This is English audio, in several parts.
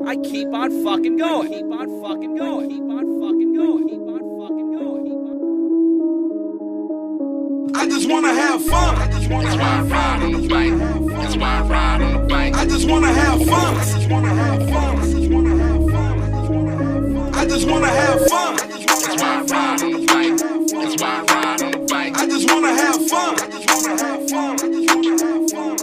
I keep on fucking going. Keep on fucking going. Keep on fucking going. Keep on fucking going. I just wanna have fun. That's why I ride on the bike. That's why I ride on the bike. I just wanna have fun. I just wanna have fun. I just wanna have fun. That's why I ride on the bike. That's why I ride on the bike. I just wanna have fun. I just wanna have fun.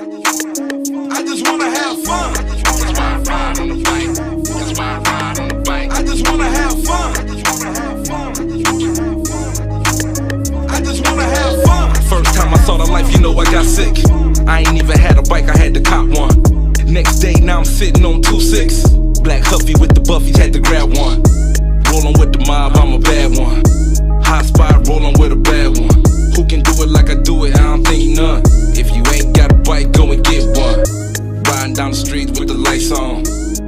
I just wanna have fun. That's why I ride on the bike. That's why I ride on the bike. I just wanna have fun. I just wanna have fun. First time I saw the life, you know I got sick. I ain't even had a bike, I had to cop one. Next day, now I'm sitting on 2.6. Black Huffy with the buffies, had to grab one. Rollin' with the mob, I'm a bad one. Hot spot, rollin' with a bad one. Who can do it like I do it? I don't think none. If you ain't got a bike, go and get one. Riding down the streets with the lights on.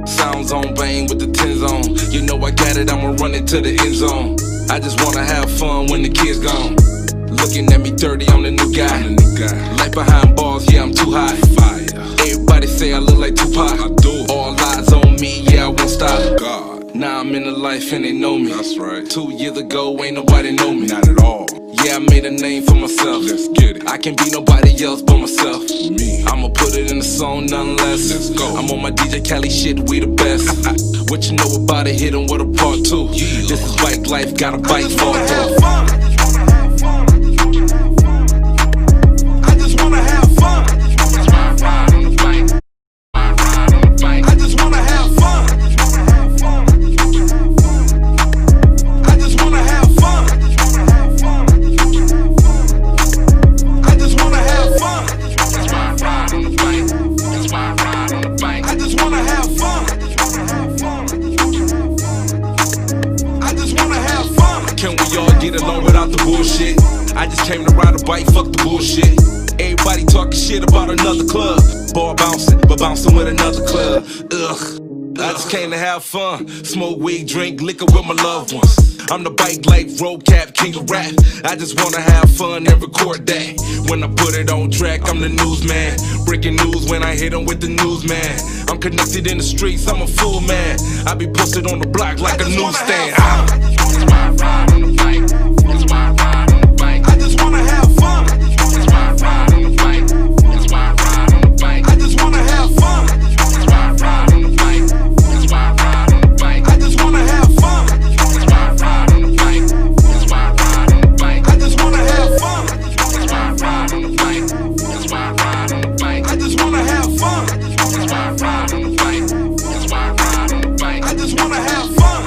Sounds on bang with the tens on. You know I got it, I'ma run it to the end zone. I just wanna have fun when the kid's gone. Looking at me dirty, I'm the new guy. Life behind bars, yeah, I'm too high. Everybody say I look like Tupac. I do. All eyes on me, yeah, I won't stop. Now I'm in the life and they know me. That's right. 2 years ago, ain't nobody know me. Not at all. Yeah, I made a name for myself. Let's get it. I can't be nobody else but myself. Me. I'ma put it in the song, nothing less. Let's go. I'm on my DJ Cali shit, we the best. What you know about it, hit 'em with a part two. Yeah. This is bike life, got a bike for it. Can we all get along without the bullshit? I just came to ride a bike, fuck the bullshit. Everybody talking shit about another club. Bar bouncing, but bouncing with another club. Ugh. I just came to have fun. Smoke weed, drink liquor with my loved ones. I'm the bike life, road cap, king of rap. I just wanna have fun and record that. When I put it on track, I'm the newsman. Breaking news when I hit 'em with the newsman. I'm connected in the streets, I'm a fool man. I be posted on the block like a newsstand. That's why I ride on the bike. That's why I ride on the bike. I just wanna have fun. That's why I ride on the bike. That's why I ride on the bike. I just wanna have fun. That's why I ride on the bike. That's why I ride on the bike. I just wanna have fun. That's why I ride on the bike. That's why I ride on the bike. I just wanna have fun. That's why I ride on the bike. That's why I ride on the bike. I just wanna have fun. That's why I ride on the bike. That's why I ride on the bike. I just wanna have fun.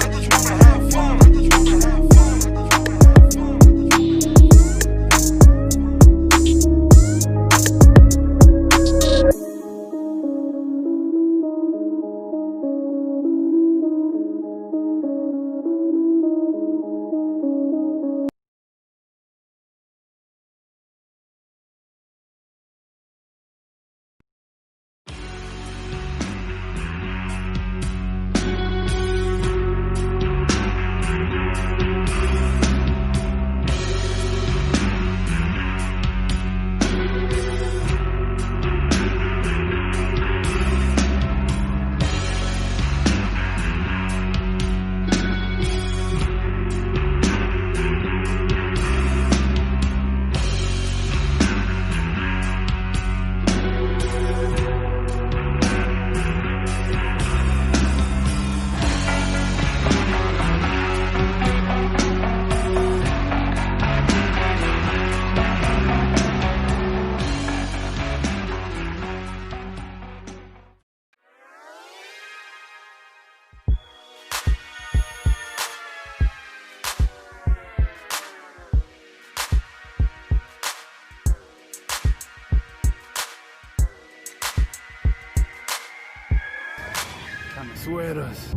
Sueros.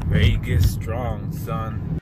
Vegas strong, son.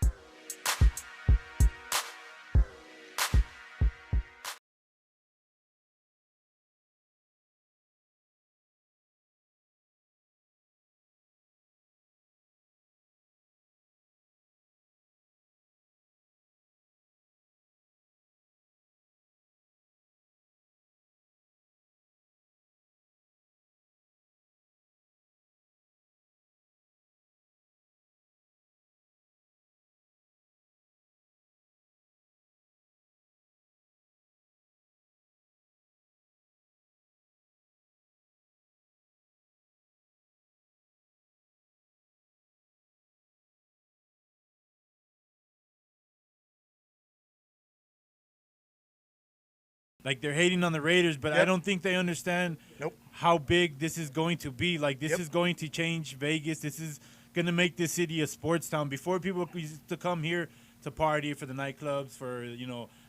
Like they're hating on the Raiders, but I Yep. don't think they understand Nope. how big this is going to be. Like this Yep. is going to change Vegas. This is going to make this city a sports town. Before people used to come here to party for the nightclubs, for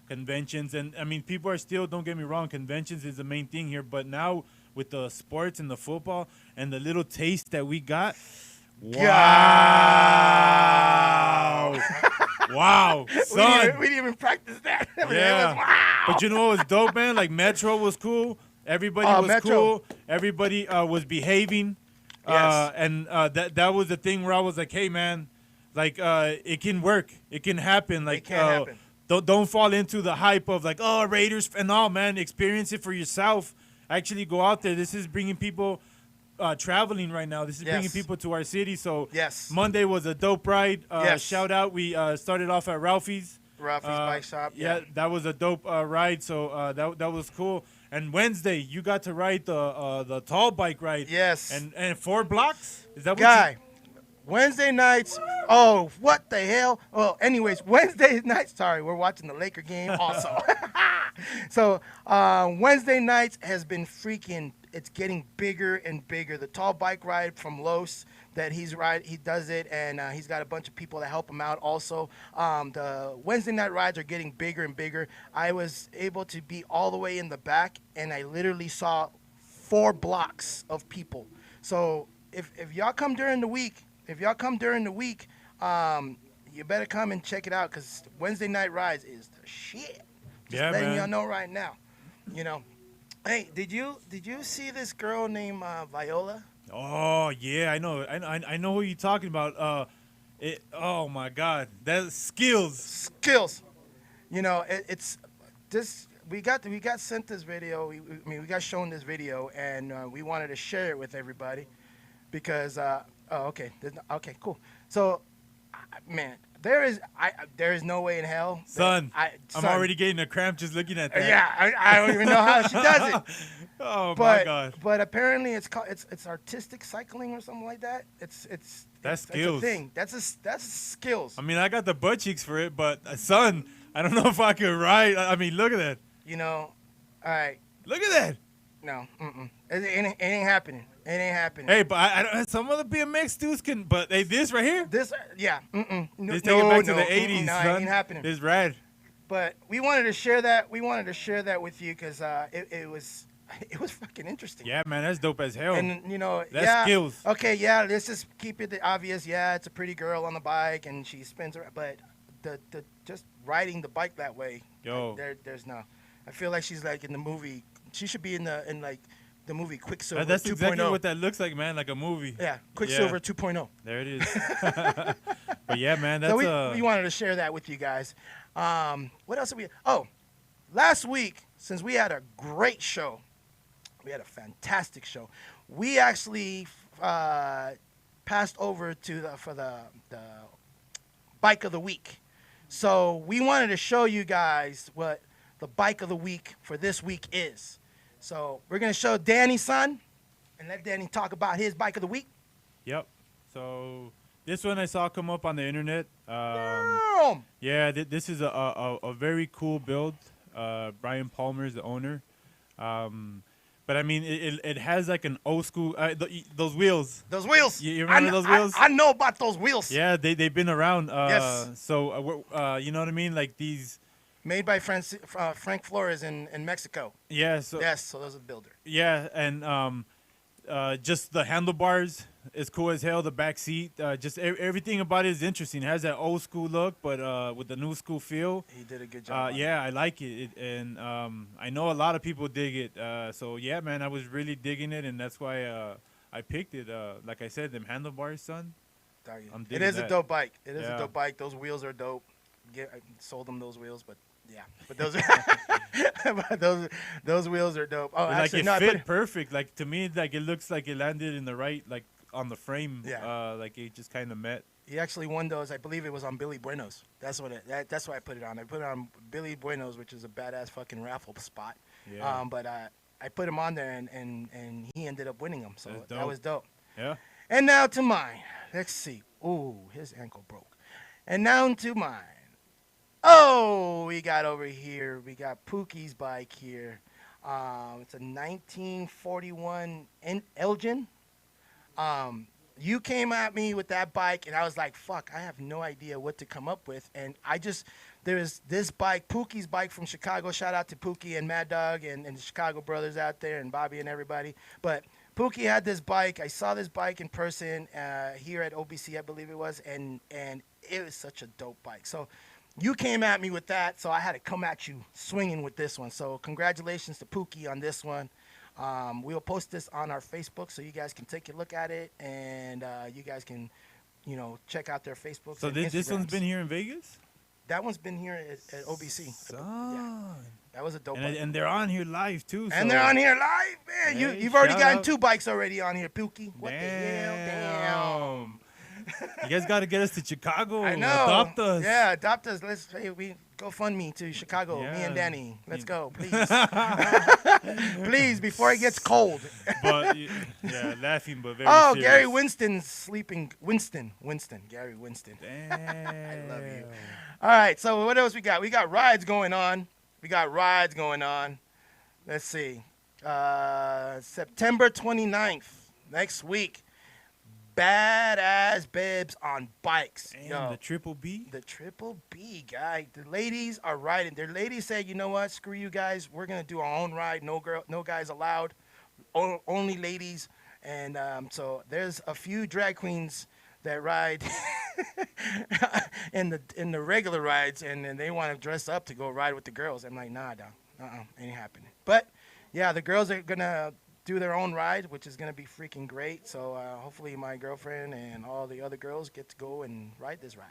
conventions, and I mean people are still. Don't get me wrong, conventions is the main thing here. But now with the sports and the football and the little taste that we got, wow, wow, son. We didn't even practice that. I mean, it Yeah, was, wow. but you know what was dope, man? Like Metro was cool. Everybody was Metro. cool. Everybody was behaving. Yes. And that was the thing where I was like, hey, man, like it can work. It can happen. Like can happen. Don't fall into the hype of like, oh, Raiders and all, man. Experience it for yourself. Actually go out there. This is bringing people traveling right now. This is bringing Yes. people to our city. So Yes. Monday was a dope ride. Yes. Shout out. We started off at Ralphie's. Ralphie's Bike Shop. Yeah, that was a dope ride. So that was cool. And Wednesday, you got to ride the tall bike ride. Yes. And 4 blocks. Is that what Guy, Wednesday nights. Oh, what the hell? Well, anyways, Wednesday nights. Sorry, we're watching the Laker game also. So Wednesday nights has been freaking. It's getting bigger and bigger. The tall bike ride from Los that he does it, and he's got a bunch of people that help him out also. The Wednesday night rides are getting bigger and bigger. I was able to be all the way in the back, and I literally saw 4 blocks of people. So if y'all come during the week, you better come and check it out, because Wednesday night rides is the shit. Just Yeah, letting man. y'all know right now. Hey, did you see this girl named Viola? Oh yeah, I know. I know who you're talking about. Oh my God, that's skills. Skills. It's this. We got sent this video. We got shown this video, and we wanted to share it with everybody because. Okay. Okay. Cool. So, man, there is no way in hell. Son, I'm I'm already getting a cramp just looking at that. Yeah, I don't even know how she does it. Oh my God. But apparently it's artistic cycling or something like that. It's That's a skills. thing. That's skills. I mean, I got the butt cheeks for it, but son, I don't know if I could ride. I mean, look at that. All right. Look at that. No, it ain't happening. It ain't happening. Hey, but I don't. Some of the BMX dudes can, but hey, this right here, This, yeah, No, this take it back to no, the '80s, no, son. it ain't happening. This rad. But we wanted to share that. We wanted to share that with you because it was fucking interesting. Yeah, man, that's dope as hell. And That's yeah, skills. Okay, yeah, let's just keep it obvious. Yeah, it's a pretty girl on the bike and she spins around, but the just riding the bike that way. Yo. There's no. I feel like she's like in the movie. She should be in like the movie Quicksilver That's 2.0. exactly what that looks like, man. Like a movie. Yeah, Quicksilver 2.0. There it is. But yeah, man, that's So we wanted to share that with you guys. What else did we? Oh, last week, since we had a great show, we had a fantastic show. We actually passed over for the bike of the week. So we wanted to show you guys what the bike of the week for this week is. So we're gonna show Danny's son, and let Danny talk about his bike of the week. Yep. So this one I saw come up on the internet. Boom! Yeah, this is a very cool build. Brian Palmer is the owner. But I mean, it has like an old school those wheels. Those wheels. You remember those wheels? I know about those wheels. Yeah, they've been around. Yes. So you know what I mean? Like these. Made by Frank Flores in Mexico. Yeah. So Yes, so there's a builder. yeah, and just the handlebars is cool as hell. The back seat, just everything about it is interesting. It has that old school look, but with the new school feel. He did a good job. Yeah, I like it, and I know a lot of people dig it. So yeah, man, I was really digging it, and that's why I picked it. Like I said, them handlebars, son. I'm It digging is a that. dope bike. It is Yeah. a dope bike. Those wheels are dope. I sold them those wheels, but yeah, but those but those wheels are dope. Oh, But, actually, like no, it I fit put it, perfect. Like to me, like it looks like it landed in the right, like on the frame. Yeah. Like it just kind of met. he actually won those. I believe it was on Billy Bueno's. That's why I put it on. I put it on Billy Bueno's, which is a badass fucking raffle spot. Yeah. But I put him on there, and he ended up winning them. So That's that dope. was dope. Yeah. And now to mine. Let's see. Ooh, his ankle broke. And now to mine. Oh, we got over here. We got Pookie's bike here. It's a 1941 Elgin. You came at me with that bike, and I was like, fuck, I have no idea what to come up with. And there's this bike, Pookie's bike from Chicago. Shout out to Pookie and Mad Dog and the Chicago brothers out there and Bobby and everybody. But Pookie had this bike. I saw this bike in person here at OBC, I believe it was, and it was such a dope bike. So you came at me with that, so I had to come at you swinging with this one. So congratulations to Pookie on this one. We'll post this on our Facebook so you guys can take a look at it, and you guys can, check out their Facebook. So this one's been here in Vegas? That one's been here at OBC. Son. Yeah. That was a dope bike. And they're on here live, too. And so. they're on here live, man. Hey, You've already shout gotten out. 2 bikes already on here, Pookie. What Damn. the hell? Damn. You guys got to get us to Chicago. I know. Adopt us. Yeah, adopt us. We go fund me to Chicago. Yeah. Me and Danny. Let's go, please. Please, before it gets cold. But, yeah, laughing, but very Oh, serious. Gary Winston's sleeping. Winston. Gary Winston. Damn. I love you. All right, so what else we got? We got rides going on. Let's see. September 29th, next week. Badass babes on bikes. Damn, the Triple B? The Triple B, guy. The ladies are riding. The ladies say, you know what? Screw you guys. We're going to do our own ride. No guys allowed. Only ladies. And so there's a few drag queens that ride in the regular rides, and then they want to dress up to go ride with the girls. I'm like, nah, dog. Ain't happening. But, yeah, the girls are going to do their own ride, which is going to be freaking great. So hopefully my girlfriend and all the other girls get to go and ride this ride.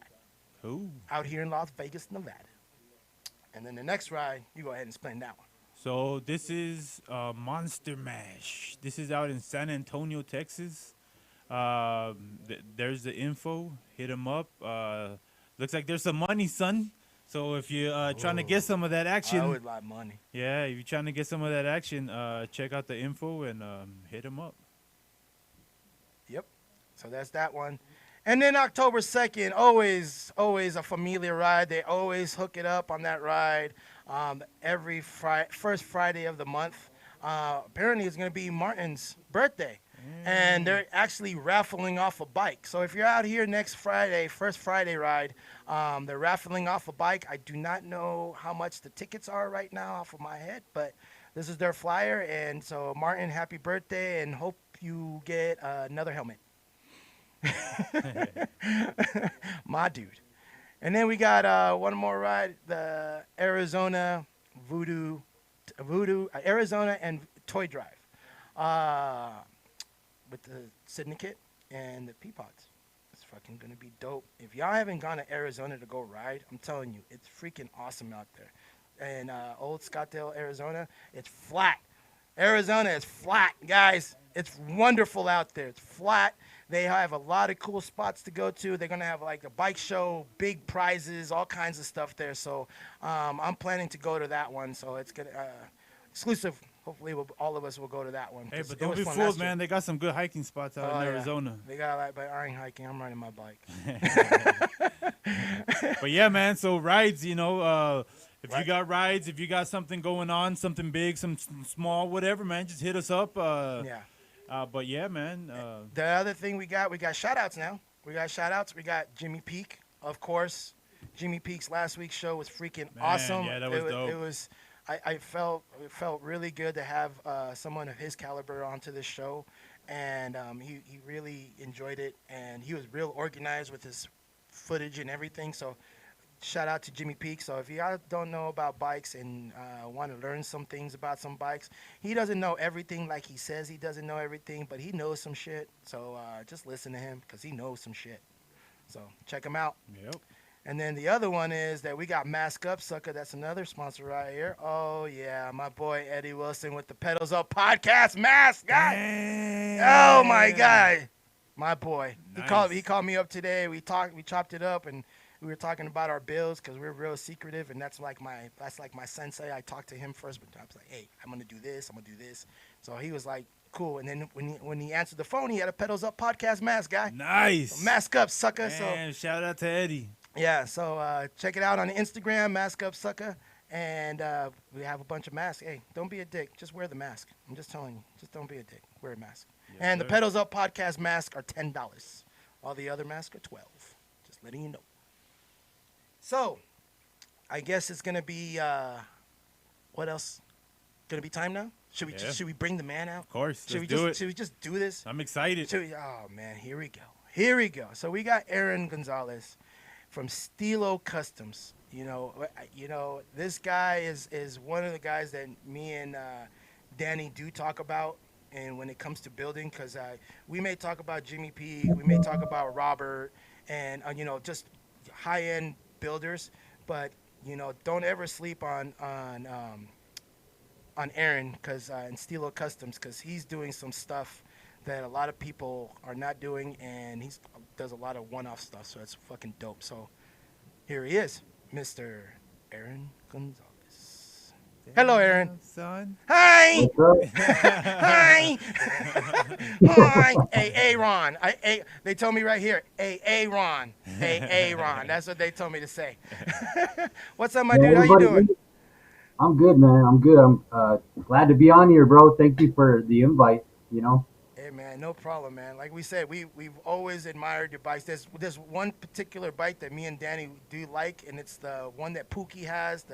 Cool. Out here in Las Vegas, Nevada. And then the next ride, you go ahead and explain that one. So this is Monster Mash. This is out in San Antonio, Texas. There's the info. Hit them up. Looks like there's some money, son. So if you're trying to get some of that action, I would like money. yeah, if you're trying to get some of that action, check out the info and hit them up. Yep. So that's that one. And then October 2nd, always a familiar ride. They always hook it up on that ride every first Friday of the month. Apparently, it's going to be Martin's birthday. And they're actually raffling off a bike. So if you're out here next Friday, first Friday ride, they're raffling off a bike. I do not know how much the tickets are right now off of my head, but this is their flyer. And so, Martin, happy birthday, and hope you get another helmet. My dude. And then we got one more ride, the Arizona Arizona and Toy Drive. With the Syndicate and the Peapods. It's fucking gonna be dope. If y'all haven't gone to Arizona to go ride, I'm telling you, it's freaking awesome out there. And old Scottsdale, Arizona, it's flat. Arizona is flat, guys. It's wonderful out there. It's flat. They have a lot of cool spots to go to. They're gonna have like a bike show, big prizes, all kinds of stuff there. So I'm planning to go to that one. So it's gonna exclusive. Hopefully, all of us will go to that one. Hey, but don't be fooled, man. They got some good hiking spots out in Arizona. They got like, but I ain't hiking. I'm riding my bike. But yeah, man. So rides, if you got rides, if you got something going on, something big, some small, whatever, man, just hit us up. Yeah. But yeah, man. The other thing we got shout outs now. We got Jimmy Peak, of course. Jimmy Peak's last week's show was freaking awesome. Yeah, that was dope. It was. It felt really good to have someone of his caliber onto this show, and he really enjoyed it, and he was real organized with his footage and everything. So shout out to Jimmy Peak. So if y'all don't know about bikes and want to learn some things about some bikes, he doesn't know everything like he says he doesn't know everything, but he knows some shit. So just listen to him because he knows some shit. So check him out. Yep. And then the other one is that we got Mask Up, Sucker. That's another sponsor right here. Oh, yeah, my boy Eddie Wilson with the Pedals Up podcast mask, guy. Oh, my God. My boy. Nice. He called me up today. We chopped it up, and we were talking about our bills because we're real secretive, and that's like my sensei. I talked to him first, but I was like, hey, I'm going to do this. So he was like, cool. And then when he answered the phone, he had a Pedals Up podcast mask, guy. Nice. So mask up, sucker. Man, shout out to Eddie. Yeah, so check it out on Instagram, Mask Up Sucker, and we have a bunch of masks. Hey, don't be a dick. Just wear the mask. I'm just telling you. Just don't be a dick. Wear a mask. And the sir. Pedals Up podcast masks are $10. All the other masks are 12. Just letting you know. So, I guess it's gonna be what else? Gonna be time now? Yeah. Should we bring the man out? Of course. Should we Let's do just it. should we just do this? I'm excited. Oh man, here we go. Here we go. So we got Aaron Gonzalez from Stilo Kustomz. This guy is one of the guys that me and Danny do talk about, and when it comes to building, because we may talk about Jimmy P, we may talk about Robert, and just high end builders, but don't ever sleep on Aaron, because in Stilo Kustomz, because he's doing some stuff that a lot of people are not doing, and he does a lot of one-off stuff, so it's fucking dope. So here he is, Mr. Aaron Gonzalez. Hello, Aaron. Son. Hi. What's up? Hi. Hi. Hey, Aaron. They told me right here. Hey, Aaron. Hey, Aaron. That's what they told me to say. What's up, my dude? How you doing? I'm good, man. I'm good. I'm glad to be on here, bro. Thank you for the invite. Hey, man, no problem, man. Like we said, we've always admired your bikes. There's one particular bike that me and Danny do like, and it's the one that Pookie has.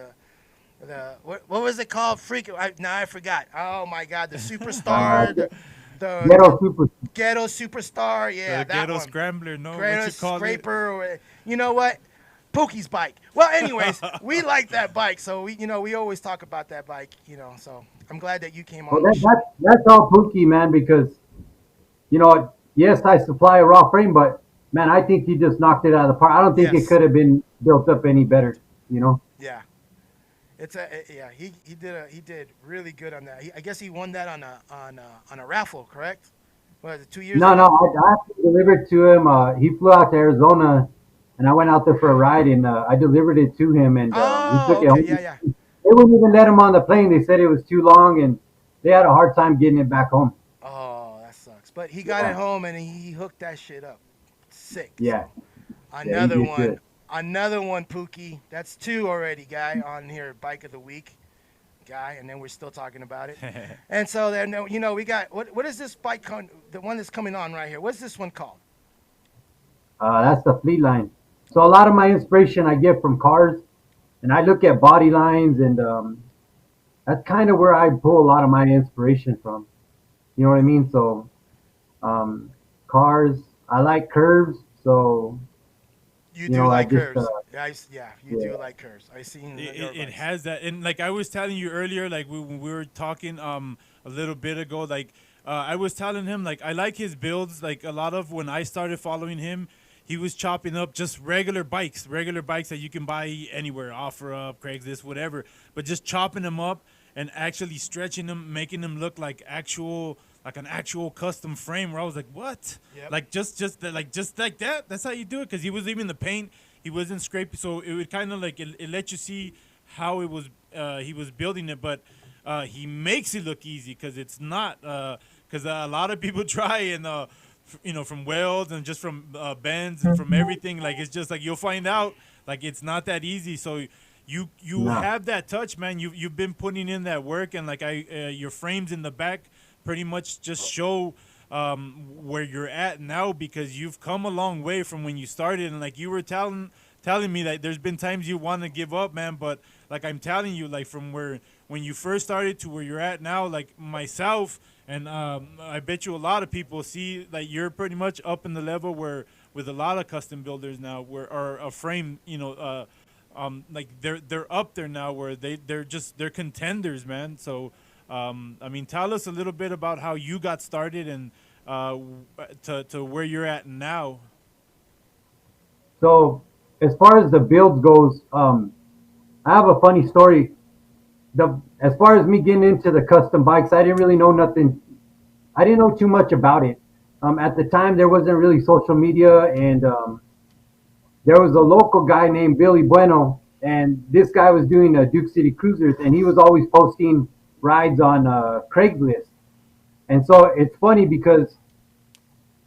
What was it called? I forgot. Oh my God, the Superstar, the Ghetto Super. Ghetto Superstar. Yeah, The that ghetto one. scrambler, no? Ghetto What you call Scraper. Or, you know what? Pookie's bike. Well, anyways, we like that bike, so we always talk about that bike. So I'm glad that you came Well, on. the show. that's all Pookie, man. Because yes, I supply a raw frame, but man, I think he just knocked it out of the park. I don't think Yes. it could have been built up any better. Yeah. He did really good on that. I guess he won that on a raffle, correct? Was it 2 years No, ago? I actually delivered to him. He flew out to Arizona, and I went out there for a ride, and I delivered it to him, and he took it Okay, home. yeah. They wouldn't even let him on the plane. They said it was too long, and they had a hard time getting it back home. Oh, that sucks. But he got it home and he hooked that shit up. Sick. Yeah. Another did one. good. Another one, Pookie. That's two already, guy, on here. Bike of the week, guy, and then we're still talking about it. And so then, we got what is this bike? The one that's coming on right here. What's this one called? That's the fleet line. So a lot of my inspiration I get from cars, and I look at body lines, and that's kind of where I pull a lot of my inspiration from. You know what I mean? So cars, I like curves, so You You do know, I like just, curves. You do yeah. like curves. I seen It has that, and like I was telling you earlier, like when we were talking a little bit ago, like I was telling him, like I like his builds. Like a lot of when I started following him, he was chopping up just regular bikes that you can buy anywhere, OfferUp, Craigslist, whatever, but just chopping them up and actually stretching them, making them look like an actual custom frame. Where I was like, what? Yep. Like just like that. That's how you do it. Because he was leaving the paint. He wasn't scraping, so it would kind of like it let you see how it was. He was building it, but he makes it look easy because it's not. Because a lot of people try and from welds and just from bends and from everything. Like it's just like you'll find out like it's not that easy. So you No. have that touch, man. You've been putting in that work, and like your frames in the back pretty much just show where you're at now because you've come a long way from when you started. And like you were telling me that there's been times you want to give up, man, but like I'm telling you, like from when you first started to where you're at now, like myself and I bet you a lot of people see that you're pretty much up in the level where with a lot of custom builders now where or a frame, like they're up there now where they're contenders, man. So I mean, tell us a little bit about how you got started and to where you're at now. So as far as the builds goes, I have a funny story. As far as me getting into the custom bikes, I didn't really know nothing. I didn't know too much about it. At the time, there wasn't really social media, and there was a local guy named Billy Bueno, and this guy was doing Duke City Cruisers, and he was always posting rides on Craigslist. And so it's funny because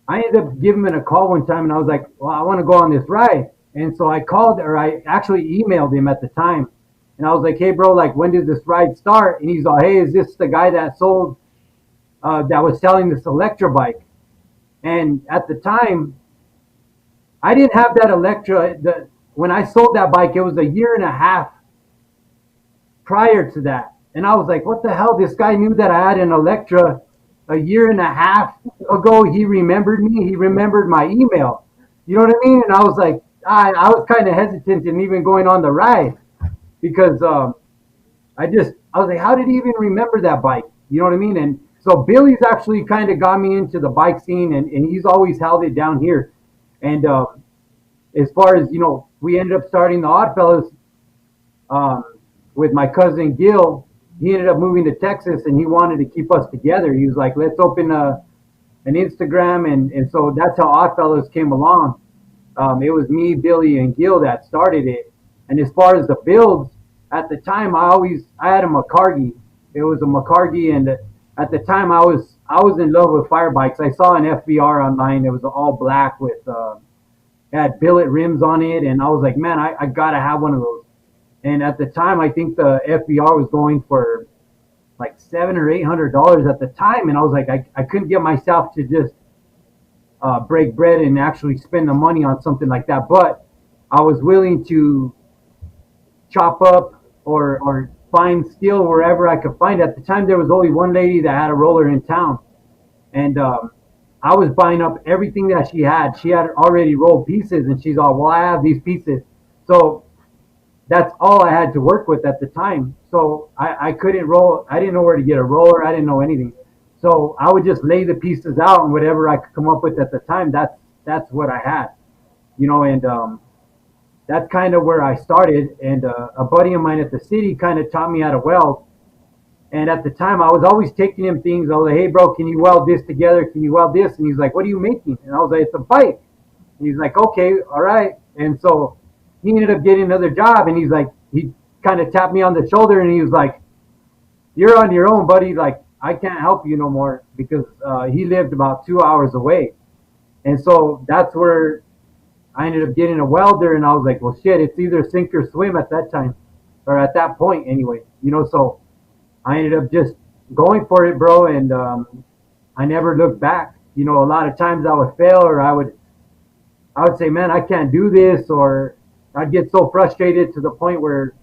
I ended up giving him a call one time, and I was like, "Well, I want to go on this ride." And so I called, or I actually emailed him at the time, and I was like, "Hey, bro, like, when does this ride start?" And he's like, "Hey, is this the guy that sold, that was selling this Electra bike?" And at the time, I didn't have that Electra. When I sold that bike, it was a year and a half prior to that. And I was like, what the hell? This guy knew that I had an Electra a year and a half ago. He remembered me. He remembered my email. You know what I mean? And I was like, I was kind of hesitant in even going on the ride because I was like, how did he even remember that bike? You know what I mean? And so Billy's actually kind of got me into the bike scene, and he's always held it down here. And as far as, we ended up starting the Oddfellas um, with my cousin Gil. He ended up moving to Texas, and he wanted to keep us together. He was like, let's open an Instagram, and so that's how Oddfellas came along. It was me, Billy, and Gil that started it. And as far as the builds, at the time, I had a McCargy. It was a McCargy, and at the time, I was in love with fire bikes. I saw an FBR online. It was all black with had billet rims on it, and I was like, man, I gotta have one of those. And at the time, I think the FBR was going for like $700 or $800 at the time, and I was like, I couldn't get myself to just break bread and actually spend the money on something like that. But I was willing to chop up or find steel wherever I could find it. At the time, there was only one lady that had a roller in town, and I was buying up everything that she had. She had already rolled pieces, and she's all, well, I have these pieces. So that's all I had to work with at the time. So I couldn't roll. I didn't know where to get a roller. I didn't know anything. So I would just lay the pieces out, and whatever I could come up with at the time, that's what I had, and that's kind of where I started. And a buddy of mine at the city kind of taught me how to weld. And at the time, I was always taking him things. I was like, hey, bro, can you weld this together? Can you weld this? And he's like, what are you making? And I was like, it's a bike. And he's like, okay, all right. And so he ended up getting another job. And he's like, he kind of tapped me on the shoulder, and he was like, you're on your own, buddy. Like, I can't help you no more, because he lived about 2 hours away. And so that's where I ended up getting a welder. And I was like, well, shit, it's either sink or swim at that time, or at that point anyway, so I ended up just going for it, bro, and I never looked back. A lot of times I would fail, or I would say, man, I can't do this, or I'd get so frustrated to the point where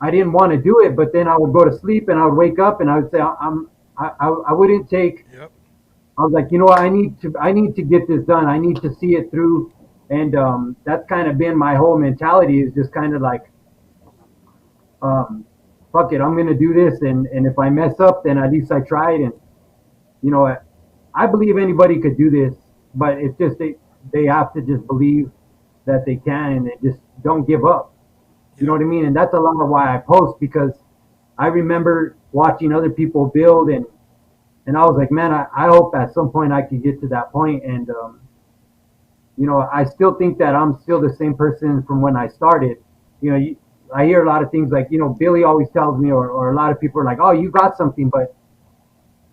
I didn't want to do it. But then I would go to sleep, and I would wake up, and I would say, I wouldn't take. Yep. I was like, I need to get this done. I need to see it through, and that's kind of been my whole mentality, is just kind of like, fuck it, I'm gonna do this, and if I mess up, then at least I tried. And I believe anybody could do this, but it's just they have to just believe that they can, and they just don't give up. You know what I mean? And that's a lot of why I post, because I remember watching other people build, and I was like, man, I hope at some point I could get to that point. And I still think that I'm still the same person from when I started. I hear a lot of things like, Billy always tells me, or a lot of people are like, oh, you got something, but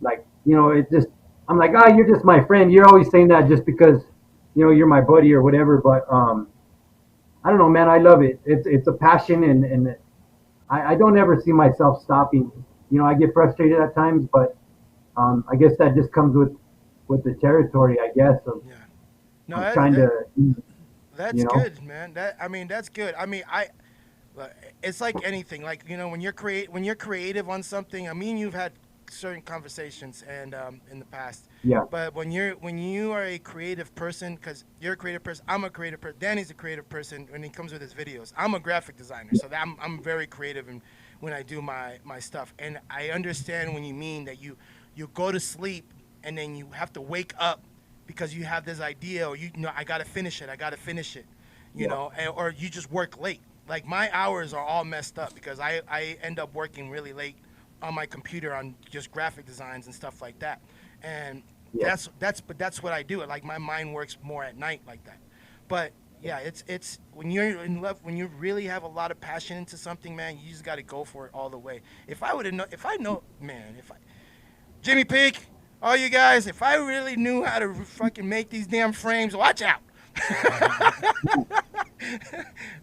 like, it's just, I'm like, oh, you're just my friend. You're always saying that just because, you're my buddy or whatever. But I don't know, man. I love it. It's a passion, and I don't ever see myself stopping. I get frustrated at times, but I guess that just comes with the territory, I guess. Yeah. No, that's know? good, man. That's good. It's like anything. Like, when you're creative on something. You've had certain conversations and in the past. Yeah. But when you are a creative person, because you're a creative person, I'm a creative person. Danny's a creative person when he comes with his videos. I'm a graphic designer, so I'm very creative when I do my stuff. And I understand when you mean that you go to sleep and then you have to wake up because you have this idea, or I gotta finish it. You know, or you just work late. Like, my hours are all messed up because I end up working really late on my computer on just graphic designs and stuff like that. And that's what I do. Like, my mind works more at night like that. But yeah, it's when you're in love, when you really have a lot of passion into something, man, you just got to go for it all the way. Jimmy Peak, all you guys, if I really knew how to fucking make these damn frames, watch out.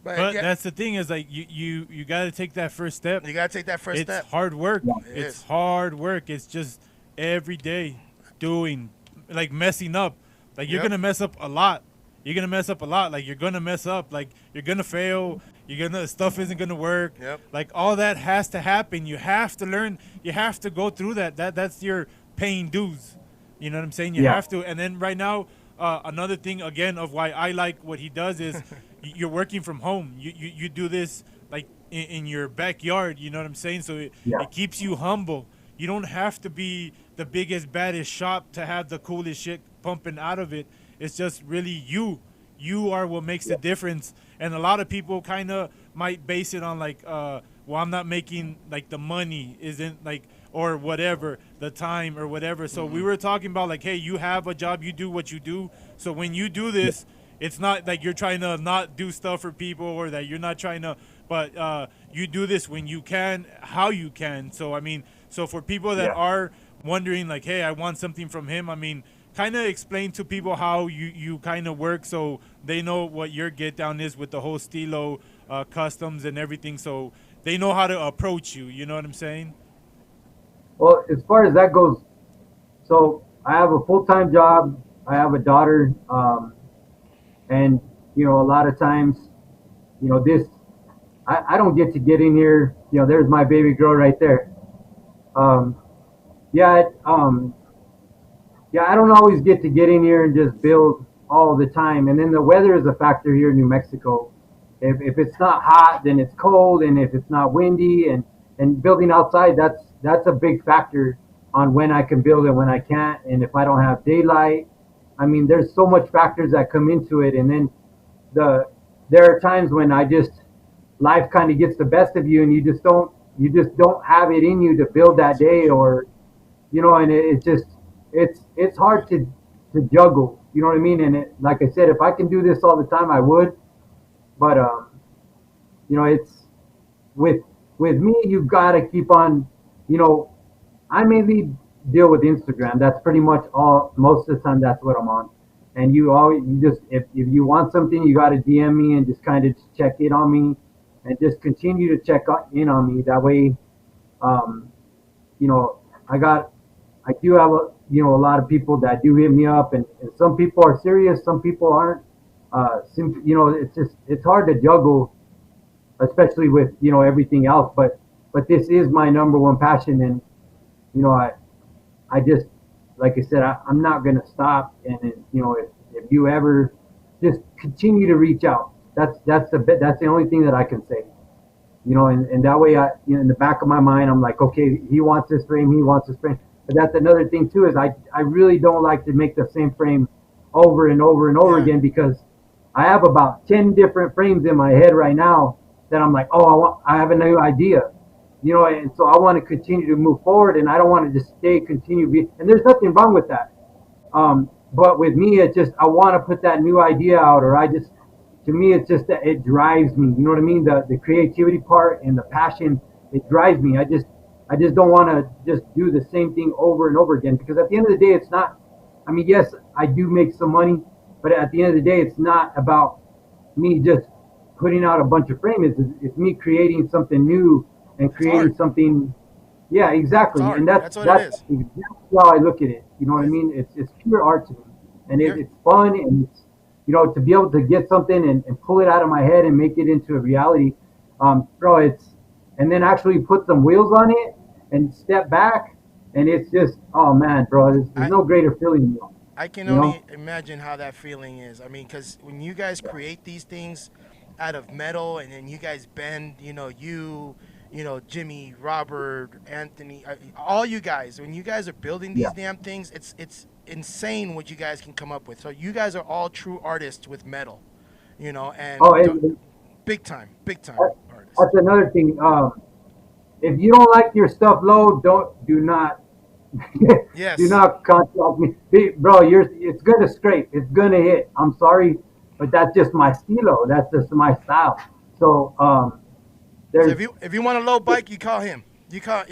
But But yeah, that's the thing is like you got to take that first step. you gotta take that first It's step. hard work. It It's is. hard work. It's just every day doing, like messing up. Like you're Yep. gonna mess up a lot. You're gonna mess up a lot. Like you're gonna mess up. Like you're gonna fail. You're gonna stuff isn't gonna work. Yep. Like all that has to happen. You have to learn. You have to go through that. That's your paying dues. You know what I'm saying? You Yeah. have to. And then right now, another thing again of why I like what he does is you're working from home. You do this like in your backyard. You know what I'm saying? So Yeah. it keeps you humble. You don't have to be the biggest, baddest shop to have the coolest shit pumping out of it. It's just really you. You are what makes the difference. And a lot of people kind of might base it on like, well, I'm not making like the money isn't like or whatever the time or whatever. So we were talking about like, hey, you have a job, you do what you do. So when you do this, it's not like you're trying to not do stuff for people or that you're not trying to, but you do this when you can, how you can. So I mean, so for people that Yeah. are wondering like, hey, I want something from him. I mean, kind of explain to people how you kind of work so they know what your get down is with the whole Stilo customs and everything. So they know how to approach you. You know what I'm saying? Well, as far as that goes, so I have a full-time job. I have a daughter, and a lot of times, this I don't get to get in here. There's my baby girl right there. Um, yeah, yeah, I don't always get to get in here and just build all the time. And then the weather is a factor here in New Mexico. If it's not hot, then it's cold, and if it's not windy, and building outside, that's a big factor on when I can build and when I can't, and if I don't have daylight. I mean, there's so much factors that come into it, and then the there are times when I just life kind of gets the best of you, and you just don't have it in you to build that day, or and it's just it's hard to juggle. You know what I mean? And like I said, if I can do this all the time, I would. But it's with me, you gotta keep on. You know, I mainly deal with Instagram. That's pretty much all. Most of the time, that's what I'm on. And you just if you want something, you gotta DM me and just kind of check in on me, and just continue to check in on me. That way, um, you know, I do have a lot of people that do hit me up, and some people are serious, some people aren't. It's hard to juggle, especially with everything else. But this is my number one passion, and you know I just like I said, I'm not gonna stop. And if you ever just continue to reach out, that's the only thing that I can say. And that way in the back of my mind, I'm like, okay, he wants this frame, he wants this frame. But that's another thing too, is I really don't like to make the same frame over and over and over Yeah. again, because I have about 10 different frames in my head right now that I'm like, oh, I have a new idea. And so I want to continue to move forward, and I don't want to just and there's nothing wrong with that. But with me, it's just I want to put that new idea out, or to me, it's just that it drives me. You know what I mean? The creativity part and the passion, it drives me. I just don't want to just do the same thing over and over again, because at the end of the day, it's not. I mean, yes, I do make some money, but at the end of the day, it's not about me just putting out a bunch of frames. It's me creating something new and creating art. something. Yeah, exactly. It's art. And That's what it is. exactly how I look at it. You know what I mean? It's pure art to me, and You're- it's fun, and it's to be able to get something and pull it out of my head and make it into a reality, bro. And then actually put some wheels on it and step back, and it's just, oh man, bro, there's I, no greater feeling. I can You know? only imagine how that feeling is. I mean, because when you guys create these things out of metal, and then you guys bend, Jimmy, Robert, Anthony, all you guys, when you guys are building these Yeah. damn things, it's insane what you guys can come up with. So you guys are all true artists with metal, and Oh, and big time artists. that's another thing. If you don't like your stuff low, do not Yes. do not contact me, bro. It's gonna scrape. It's gonna hit. I'm sorry, but that's just my stilo. That's just my style. So So there's if you want a low bike, you call him. you caught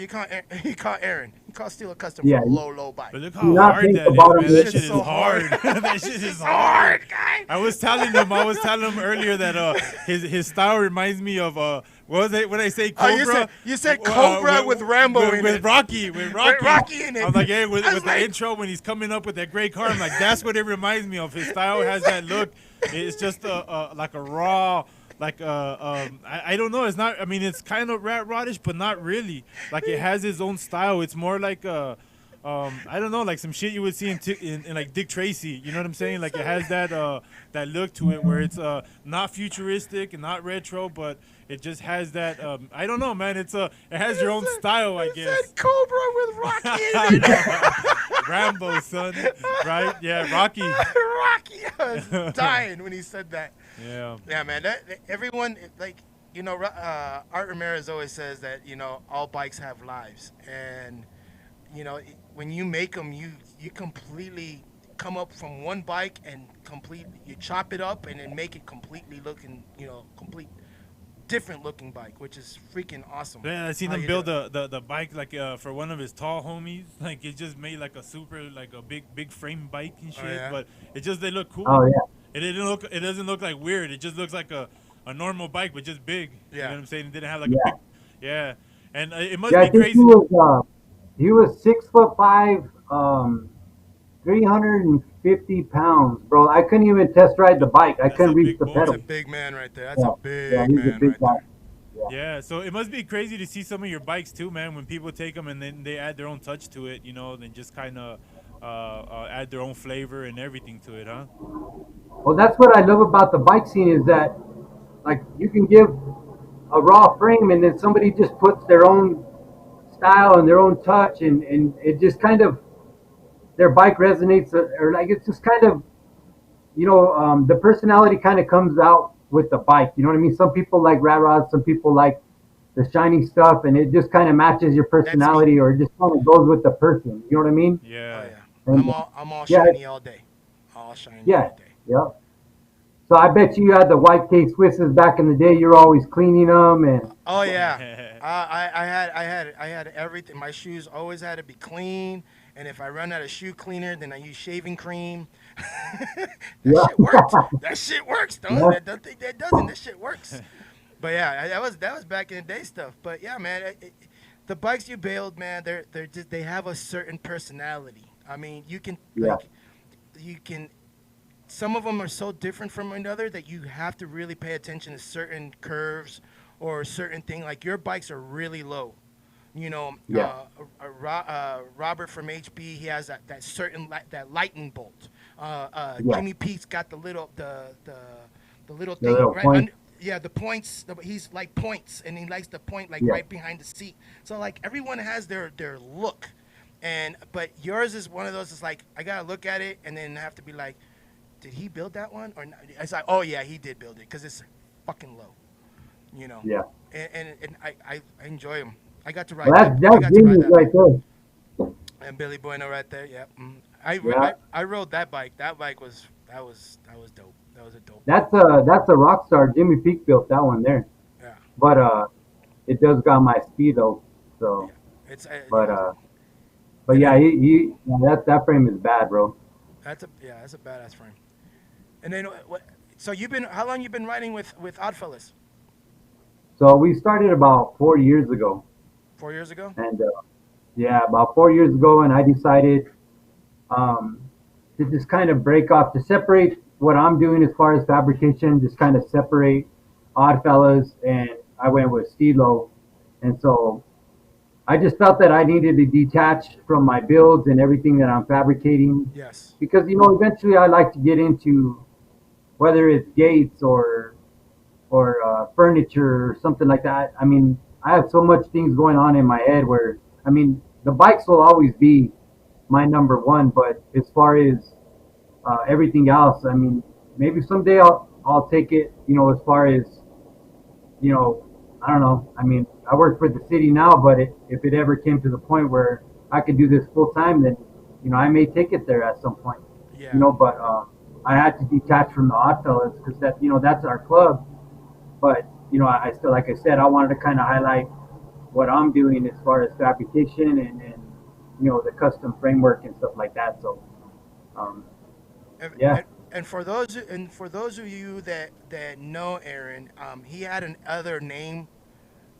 Aaron. You caught Stilo Custom Yeah, for a low bike. But look Do how not hard think that about is, it. man. That It's shit is so hard. hard. That shit is so hard. hard, guy. I was telling him earlier that his style reminds me of what was it when I say Oh, Cobra? you said Cobra with Rambo in with it. Rocky, with Rocky. Rocky in it. I was like, hey, with I was the like- intro when he's coming up with that great car, I'm like, that's what it reminds me of. His style has that look. It's just like a raw. Like I don't know. It's not. I mean, it's kind of rat rodish, but not really. Like it has its own style. It's more like I don't know, like some shit you would see in like Dick Tracy. You know what I'm saying? Like it has that look to it where it's not futuristic and not retro, but it just has that. I don't know, man. It has your own style, I You guess. said Cobra with Rocky in it. Rambo, son. Right? Yeah, Rocky. Rocky. I was dying when he said that. Yeah. Yeah, man. Everyone, like, Art Ramirez always says that, all bikes have lives. And, when you make them, you completely come up from one bike and you chop it up and then make it completely looking, complete different looking bike, which is freaking awesome. Yeah, I seen How him you build do it. the bike like for one of his tall homies. Like it just made like a super like a big frame bike and shit. yeah? But they look cool. Oh yeah. It doesn't look like weird. It just looks like a normal bike, but just big. You know Yeah. what I'm saying? It didn't have like Yeah. a big. Yeah, and it must Yeah, I be think crazy. he was 6'5", 350 pounds, bro. I couldn't even test ride the bike. I That's couldn't a reach big the boy. That's pedal. a big man right there. That's Yeah. a big Yeah, he's a man big right guy. there. Yeah, so it must be crazy to see some of your bikes too, man. When people take them and then they add their own touch to it, then just kind of add their own flavor and everything to it, huh? Well, that's what I love about the bike scene is that, like, you can give a raw frame and then somebody just puts their own style and their own touch and it just kind of, their bike resonates or like it's just kind of, the personality kind of comes out with the bike. You know what I mean? Some people like rat rods, some people like the shiny stuff, and it just kind of matches your personality or it just kind of goes with the person. You know what I mean? Yeah. Oh, yeah. And- I'm all Yeah. shiny all day. All shiny Yeah. all day. Yeah. So I bet you had the white K Swisses back in the day. You're always cleaning them and Oh yeah, I had everything. My shoes always had to be clean, and if I run out of shoe cleaner, then I use shaving cream. that Yeah. shit works. That shit works. Don't Yeah. don't think that doesn't. That shit works. But yeah, that was back in the day stuff. But yeah, man, the bikes you build, man, they have a certain personality. I mean, you can Yeah. Some of them are so different from another that you have to really pay attention to certain curves or certain thing. Like your bikes are really low. Yeah. Robert from HB, he has that certain that lightning bolt. Yeah. Jimmy Pete's got the little little The thing little right point. under. Yeah, the points. He's like points, and he likes the point like Yeah. right behind the seat. So like everyone has their look, but yours is one of those. It's like I gotta look at it and then have to be like, did he build that one or not? It's like, oh yeah, he did build it because it's fucking low, yeah. And I enjoy him. I got to ride. Well, I that's got to ride genius that. right there. And Billy Bueno right there. Yeah. Yeah. I rode that bike. That bike was dope. That was a dope. That's a rock star. Jimmy Peak built that one there. Yeah. But it does got my speed though. So It's but yeah, that frame is bad, bro. that's a badass frame. And then what? So how long you been riding with Oddfellas? So we started about 4 years ago. 4 years ago. And yeah, about 4 years ago, and I decided to just kind of break off, to separate what I'm doing as far as fabrication, just kind of separate Oddfellas, and I went with Stilo. And so I just felt that I needed to detach from my builds and everything that I'm fabricating, Yes. because eventually I like to get into whether it's gates or furniture or something like that. I mean, I have so much things going on in my head where, I mean, the bikes will always be my number one, but as far as everything else, I mean, maybe someday I'll take it, as far as, I don't know. I mean, I work for the city now, but if it ever came to the point where I could do this full time, then, I may take it there at some point, Yeah. but I had to detach from the Oddfellas because that's our club. But, I still, like I said, I wanted to kind of highlight what I'm doing as far as fabrication and the custom framework and stuff like that. So um, And, yeah, and, and for those of you that know Aaron, he had an other name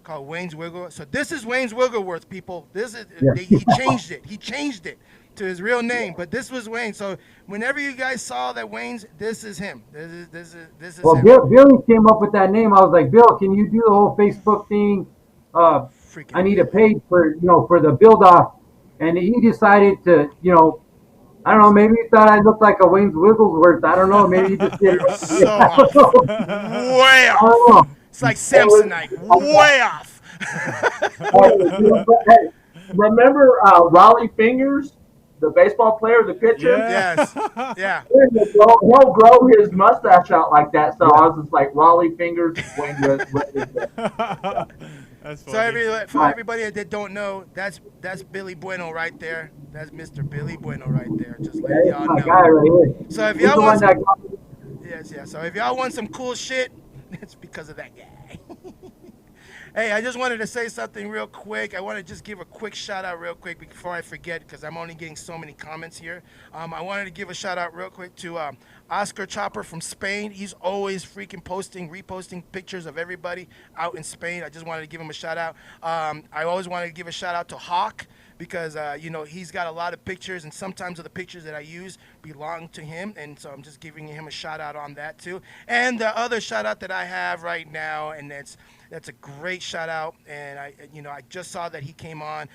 called Wayne's Wiggle. So this is Wayne's Wiggleworth, people. This is yeah. he changed it. He changed it to his real name, but this was Wayne. So whenever you guys saw that Wayne's, this is him. This is Well, him. Billy came up with that name. I was like, Bill, can you do the whole Facebook thing? I Freaking need a Billy. page for the build off, and he decided to I don't know. Maybe he thought I looked like a Wayne's Wigglesworth. I don't know. Maybe he just did. So I don't off, know. way I don't off. know. It's like Samsonite, way off. Hey, remember Raleigh Fingers, the baseball player, the pitcher? Yeah. Yes, yeah. He'll grow his mustache out like that. So I was just like Raleigh Fingers, Wayne West. That's So funny. for everybody that don't know, that's Billy Bueno right there. That's Mr. Billy Bueno right there. Just letting That's y'all my know. guy right here. So if He's the y'all one want that some, got yes, yeah. So if y'all want some cool shit, it's because of that guy. Hey, I just wanted to say something real quick. I want to just give a quick shout out real quick before I forget because I'm only getting so many comments here. I wanted to give a shout out real quick to Oscar Chopper from Spain. He's always freaking reposting pictures of everybody out in Spain. I just wanted to give him a shout out. I always wanted to give a shout out to Hawk because he's got a lot of pictures, and sometimes of the pictures that I use belong to him, and so I'm just giving him a shout out on that too. And the other shout out that I have right now, and that's a great shout out, and I just saw that he came on,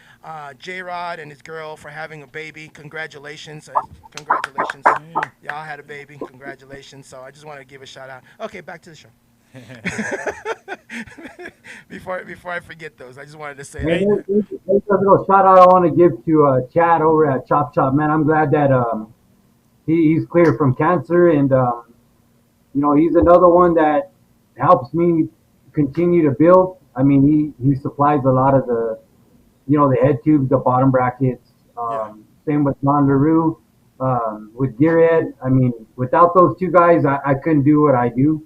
J Rod and his girl for having a baby. Congratulations, congratulations, y'all had a baby. Congratulations. So I just want to give a shout out. Okay, back to the show. before I forget those, I just wanted to say Hey, that. there's a little shout out I want to give to Chad over at Chop Chop. Man, I'm glad that he's clear from cancer, and he's another one that helps me continue to build. I mean, he supplies a lot of the head tubes, the bottom brackets. Yeah. Same with Don LaRue, with Gearhead. I mean, without those two guys, I couldn't do what I do.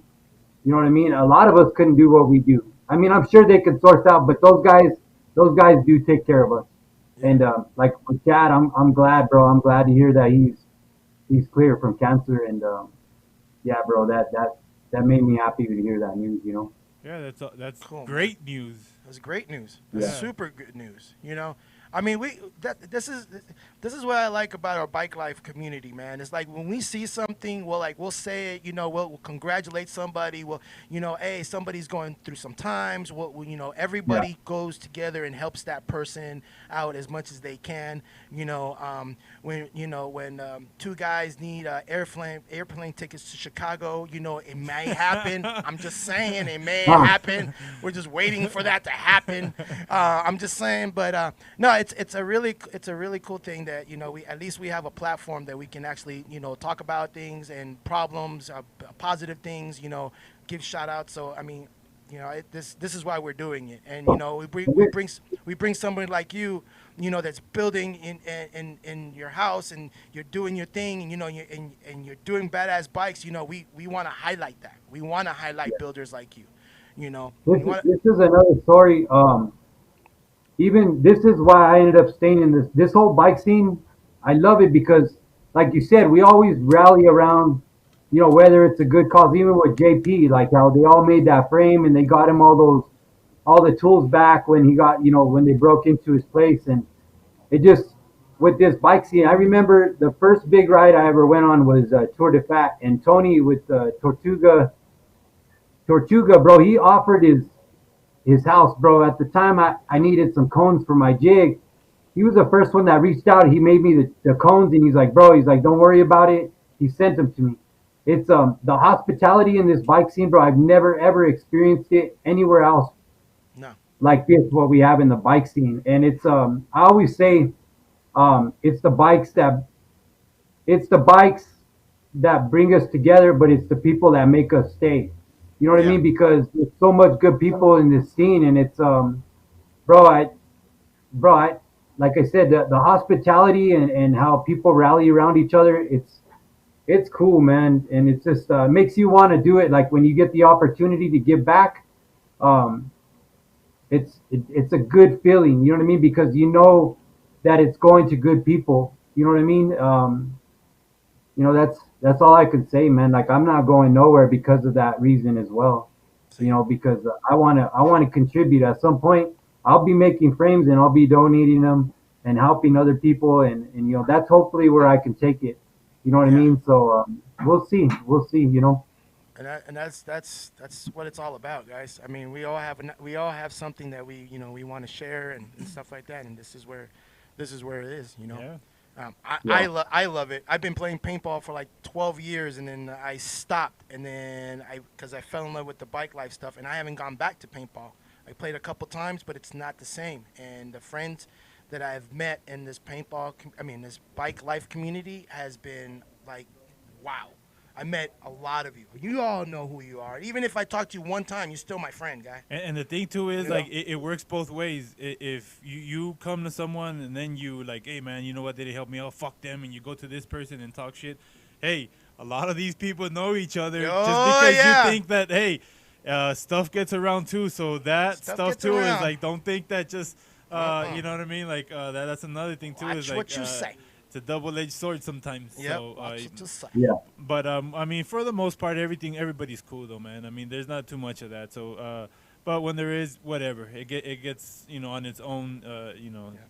You know what I mean? A lot of us couldn't do what we do. I mean, I'm sure they could source out, but those guys do take care of us. And like with Chad, I'm glad, bro. I'm glad to hear that he's clear from cancer. And yeah, bro, that made me happy to hear that news. Yeah, that's Cool, man. great news. That's great news. That's Yeah. super good news. I mean, this is what I like about our bike life community, man. It's like when we see something, we'll say it, we'll congratulate somebody. Hey, somebody's going through some times. Everybody goes together and helps that person out as much as they can. When two guys need airplane tickets to Chicago, it may happen. I'm just saying it may happen. We're just waiting for that to happen. I'm just saying, but no, it's a really cool thing that we at least we have a platform that we can actually talk about things and problems, positive things, give shout outs. So I mean, this is why we're doing it, and we bring somebody like you, that's building in your house, and you're doing your thing, and you're doing badass bikes. We want to highlight that. We want to highlight builders like you. This is another story. Even this is why I ended up staying in this whole bike scene. I love it because, like you said, we always rally around, whether it's a good cause. Even with JP, like how they all made that frame and they got him all the tools back when he got, when they broke into his place, and it just with this bike scene. I remember the first big ride I ever went on was Tour de Fat, and Tony with Tortuga, bro. He offered his house, bro. At the time, I needed some cones for my jig. He was the first one that reached out. He made me the cones, and he's like, don't worry about it. He sent them to me. It's the hospitality in this bike scene, bro. I've never ever experienced it anywhere else No. like this. What we have in the bike scene, and it's I always say, it's the bikes that bring us together, but it's the people that make us stay. You know what I Yeah. mean? Because there's so much good people in this scene, and it's bro, like I said, the hospitality and how people rally around each other, it's cool, man, and it's just makes you want to do it. Like when you get the opportunity to give back, um, it's a good feeling. You know what I mean? Because you know that it's going to good people. You know what I mean? That's all I could say, man. Like I'm not going nowhere because of that reason as well. See, Because I wanna contribute at some point. I'll be making frames and I'll be donating them and helping other people, and that's hopefully where I can take it. You know what I yeah. mean? So we'll see. And that's what it's all about, guys. I mean, we all have something that we want to share and stuff like that. And this is where it is. Yeah. I love it. I've been playing paintball for like 12 years, and then I stopped, and then because I fell in love with the bike life stuff, and I haven't gone back to paintball. I played a couple times, but it's not the same. And the friends that I've met in this this bike life community has been like, wow. I met a lot of you. You all know who you are. Even if I talk to you one time, you're still my friend, guy. And the thing too is You know? like it works both ways. If you come to someone and then you like, hey man, you know what? They didn't help me out. Fuck them. And you go to this person and talk shit. Hey, a lot of these people know each other just because yeah. you think that hey, stuff gets around too. So that Stuff stuff gets too around. is like don't think that just you know what I mean. Like that's another thing too. Watch is like what you say. it's a double-edged sword sometimes. Yep. So, Watch what you say. Yeah. but I mean, for the most part, everybody's cool though, man. I mean, there's not too much of that. So, but when there is, whatever, it gets on its own.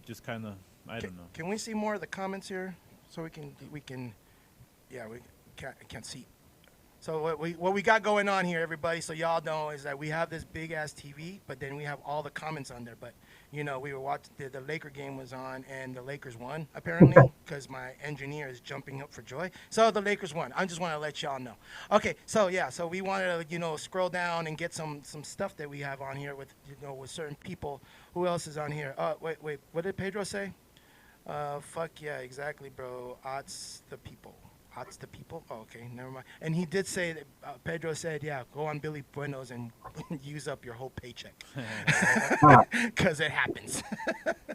Just kind of, I don't know. Can we see more of the comments here, so we can, yeah, we can't see. So what we got going on here, everybody, so y'all know is that we have this big ass TV, but then we have all the comments on there. But we were watching the Laker game was on, and the Lakers won apparently because my engineer is jumping up for joy. So the Lakers won. I just want to let y'all know. Okay, so yeah, so we wanted to scroll down and get some stuff that we have on here with with certain people. Who else is on here? Wait, what did Pedro say? Fuck yeah, exactly, bro. Odds the people. Odds the people. Oh, okay, never mind. And he did say that Pedro said, yeah, go on Billy Bueno's and use up your whole paycheck because it happens.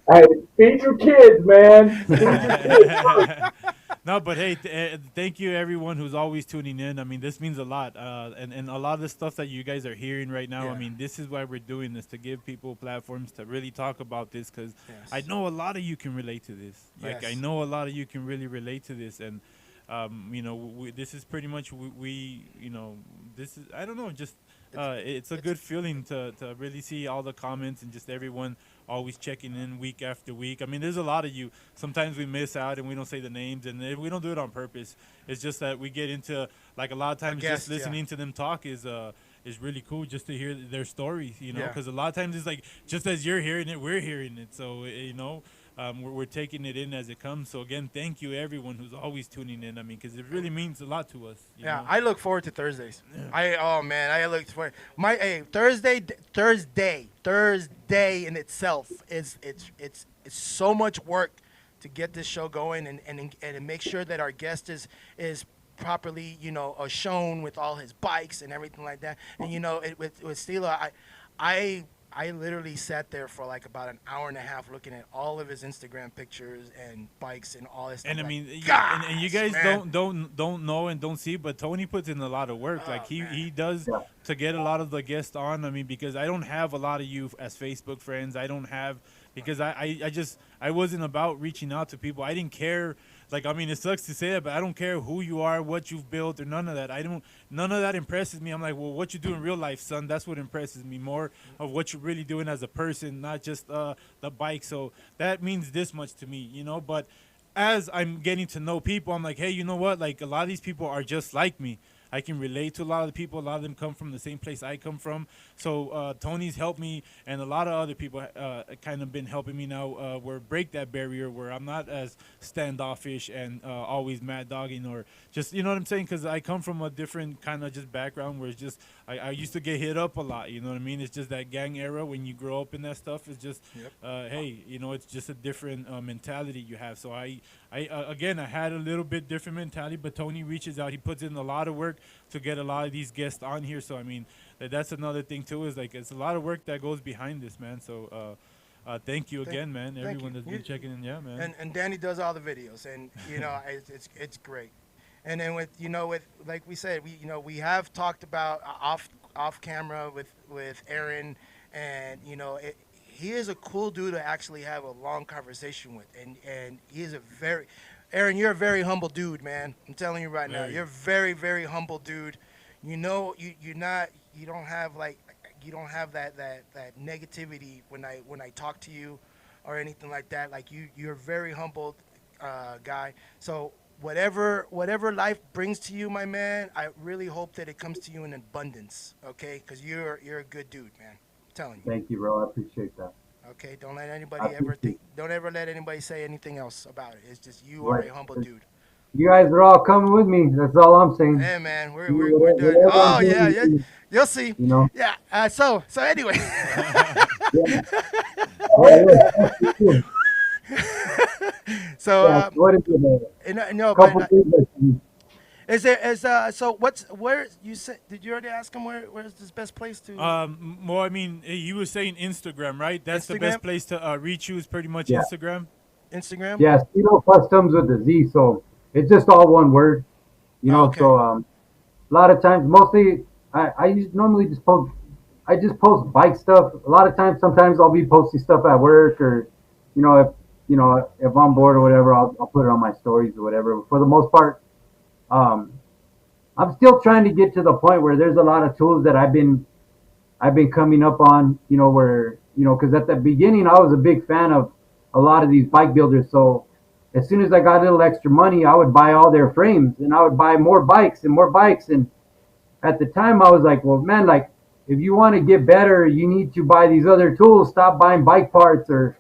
Hey, feed your kids, man. Feed your kids. No, but hey, thank you everyone who's always tuning in. I mean, this means a lot, and a lot of the stuff that you guys are hearing right now. Yeah. I mean, this is why we're doing this, to give people platforms to really talk about this, because Yes. I know a lot of you can relate to this. Like, Yes. I know a lot of you can really relate to this, and this is pretty much this is, I don't know, just it's a good feeling to really see all the comments and just everyone always checking in week after week. I mean, there's a lot of you. Sometimes we miss out and we don't say the names, and we don't do it on purpose. It's just that we get into, like, a lot of times guest, just listening to them talk is really cool, just to hear their stories, Yeah. because a lot of times it's like just as you're hearing it, we're hearing it. So we're taking it in as it comes. So again, thank you everyone who's always tuning in. I mean, because it really means a lot to us. you Yeah, know? I look forward to Thursdays. Yeah. I look forward. Thursday in itself is it's so much work to get this show going and make sure that our guest is properly shown with all his bikes and everything like that. And with Stilo, I literally sat there for like about an hour and a half looking at all of his Instagram pictures and bikes and all this stuff. And I Like, mean, gosh, and you guys man. don't know and don't see, but Tony puts in a lot of work. Like he does to get a lot of the guests on. I mean, because I don't have a lot of you as Facebook friends. I don't have, because I wasn't about reaching out to people. I didn't care. Like, I mean, it sucks to say that, but I don't care who you are, what you've built, or none of that. None of that impresses me. I'm like, well, what you do in real life, son, that's what impresses me more, of what you're really doing as a person, not just the bike. So that means this much to me, but as I'm getting to know people, I'm like, hey, you know what? Like, a lot of these people are just like me. I can relate to a lot of the people. A lot of them come from the same place I come from. So Tony's helped me, and a lot of other people kind of been helping me now where break that barrier where I'm not as standoffish and always mad dogging, or just, you know what I'm saying? Because I come from a different kind of just background where it's just, I used to get hit up a lot, you know what I mean? It's just that gang era when you grow up in that stuff. It's just, hey, it's just a different mentality you have. So I had a little bit different mentality, but Tony reaches out. He puts in a lot of work to get a lot of these guests on here. So I mean, that's another thing too, is like, it's a lot of work that goes behind this, man. So thank you again, man. Everyone that's been checking in, yeah, man. And Danny does all the videos, and it's great. And then with like we said, we have talked about off camera with Aaron and he is a cool dude to actually have a long conversation with, and he is a very, Aaron, you're a very humble dude, man. I'm telling you right now, Very. you're a very, very humble dude. You're not, you don't have that negativity when I talk to you, or anything like that. Like you're a very humble guy. So whatever life brings to you, my man, I really hope that it comes to you in abundance. Okay, because you're a good dude, man. I'm telling you. Thank you, bro. I appreciate that. Okay, don't let I anybody ever appreciate think. Don't ever let anybody say anything else about it. It's just you are what a humble dude. you guys are all coming with me. That's all I'm saying. Hey, man, we're You we're, know, we're doing. whatever I'm Oh yeah, doing, yeah. You'll see. you know. Yeah. So anyway. Yeah. Oh, yeah. That's true. So Yeah. What is it? no, Couple but things. That, so where you said, did you already ask him where's this best place to Well, I mean, he was saying Instagram, right? That's the best Instagram? place to reach you is pretty much Yeah. Instagram. Instagram? yeah, Stilo Kustomz with the Z, so it's just all one word, you Oh, know. okay. So a lot of times, mostly normally just post. I just post bike stuff. A lot of times, sometimes I'll be posting stuff at work, or if if I'm bored or whatever, I'll put it on my stories or whatever. But for the most part, um, I'm still trying to get to the point where there's a lot of tools that I've been coming up on, where, because at the beginning I was a big fan of a lot of these bike builders. So as soon as I got a little extra money, I would buy all their frames and I would buy more bikes and more bikes. And at the time I was like, well, man, like if you want to get better, you need to buy these other tools. Stop buying bike parts. Or,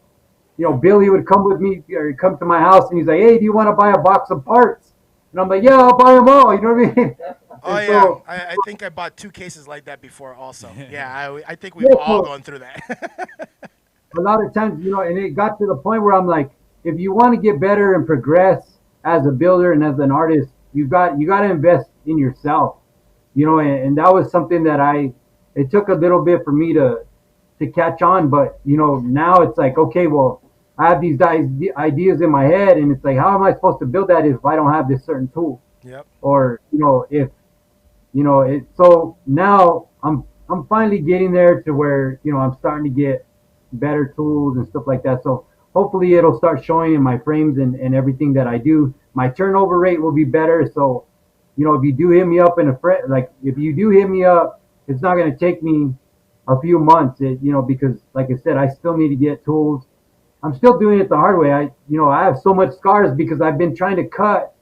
Billy would come with me or he'd come to my house and he's like, hey, do you want to buy a box of parts? And I'm like, yeah, I'll buy them all. You know what I mean? Oh And yeah, so, I think I bought 2 cases like that before also. Yeah, I think we've yeah, all so gone through that. a lot of times, and it got to the point where I'm like, if you want to get better and progress as a builder and as an artist, you got to invest in yourself, and that was something that it took a little bit for me to catch on, but now it's like, okay, well, I have these ideas in my head, and it's like, how am I supposed to build that if I don't have this certain tool? Yep. Or if it. So now I'm finally getting there to where I'm starting to get better tools and stuff like that. So hopefully it'll start showing in my frames and everything that I do. My turnover rate will be better. So if you do hit me up if you do hit me up, it's not going to take me a few months. Because like I said, I still need to get tools. I'm still doing it the hard way. I have so much scars because I've been trying to cut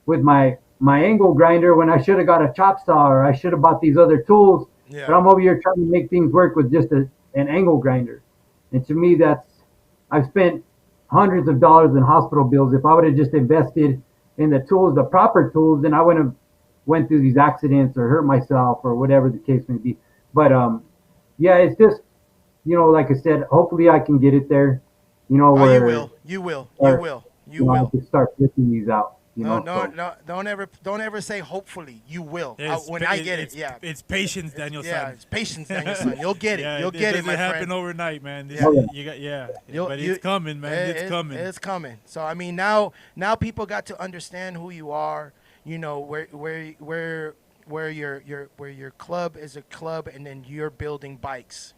with my angle grinder when I should have got a chop saw, or I should have bought these other tools. Yeah. But I'm over here trying to make things work with just an angle grinder. And to me, I've spent hundreds of dollars in hospital bills. If I would have just invested in the tools, the proper tools, then I wouldn't have went through these accidents or hurt myself or whatever the case may be. But yeah, it's just like I said, hopefully I can get it there. Oh, Where you will. I can start flipping these out. No, So don't ever say hopefully. You will. It's When pa- I get it's, it, yeah. It's patience, Daniel. Yeah, it's patience, Daniel, son. You'll get it. Yeah, You'll get it, my doesn't happen friend. overnight, man. This, Yeah. You got, yeah. You'll- But you- it's coming, man. It's coming. It's coming. So I mean, now people got to understand who you are. Where your club is a club, and then you're building bikes.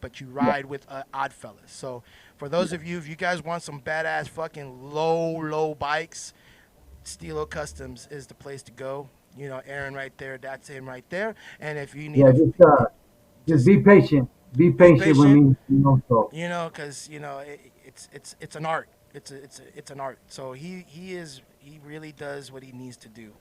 But you ride with Oddfellas. So for those of you, if you guys want some badass fucking low bikes, Stilo Kustomz is the place to go. Aaron right there. That's him right there. And if you need yeah, just be patient. Be patient with me. So because it's an art. It's an art. So he really does what he needs to do.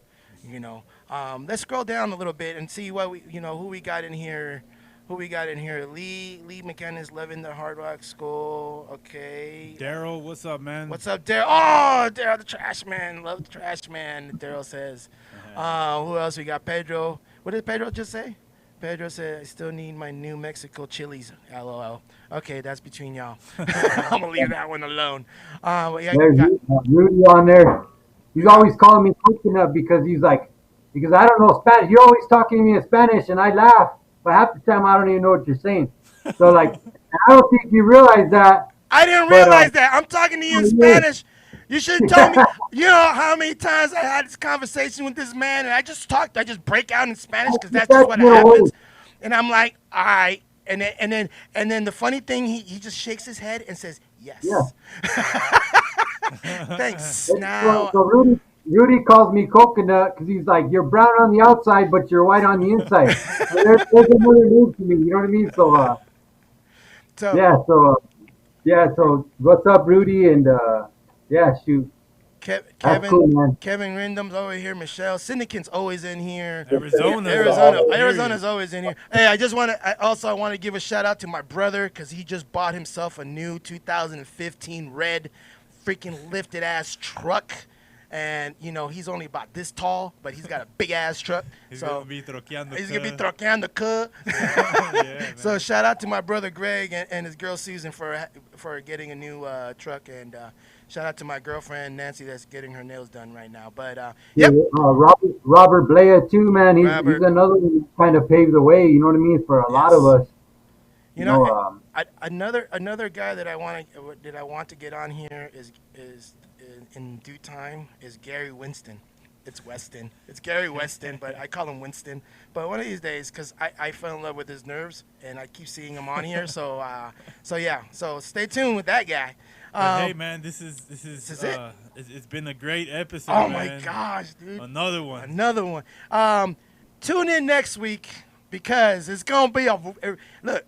Let's scroll down a little bit and see what who we got in here. Lee McKenna's loving the Hard Rock School. Okay. Daryl, what's up, man? What's up, Daryl? Oh, Daryl the trash man. Love the trash man, Daryl says. Who else we got? Pedro. What did Pedro just say? Pedro said, I still need my New Mexico chilies. LOL. Okay, that's between y'all. I'm going to leave that one alone. Yeah, there's Rudy on there. He's always calling me coconut because I don't know Spanish. You're always talking to me in Spanish, and I laugh, but half the time I don't even know what you're saying. So I don't think you realize that. I didn't realize that. I'm talking to you in Spanish. You should have told me. You know how many times I had this conversation with this man, and I just break out in Spanish because that's just what happens. And I'm like, all right, And then the funny thing, he just shakes his head and says yes. Yeah. Thanks. So Now, Rudy calls me coconut because he's like, you're brown on the outside, but you're white on the inside. So there's another name to me. You know what I mean? So so yeah. So what's up, Rudy? And yeah, shoot, that's Kevin, cool, man. Kevin Rindham's over here. Michelle Syndicate's always in here. Arizona. Arizona's always in here. Hey, I want to give a shout out to my brother because he just bought himself a new 2015 red freaking lifted ass truck. And he's only about this tall, but he's got a big ass truck. He's so gonna be troqueando. he's gonna be troqueando cut. Yeah, So shout out to my brother Greg and his girl Susan for getting a new truck, and shout out to my girlfriend Nancy that's getting her nails done right now. But Yeah, yep, Robert Blea too, man. He's Robert. another one who kind of paved the way. You know what I mean, for a lot of us. Another guy that I want to get on here is in due time is Gary Winston. It's Weston. It's Gary Weston, but I call him Winston. But one of these days, because I fell in love with his nerves, and I keep seeing him on here. So yeah. So stay tuned with that guy. Hey man, this is it. It's been a great episode. Oh man. my gosh, dude! Another one. Another one. Tune in next week because it's gonna be a look.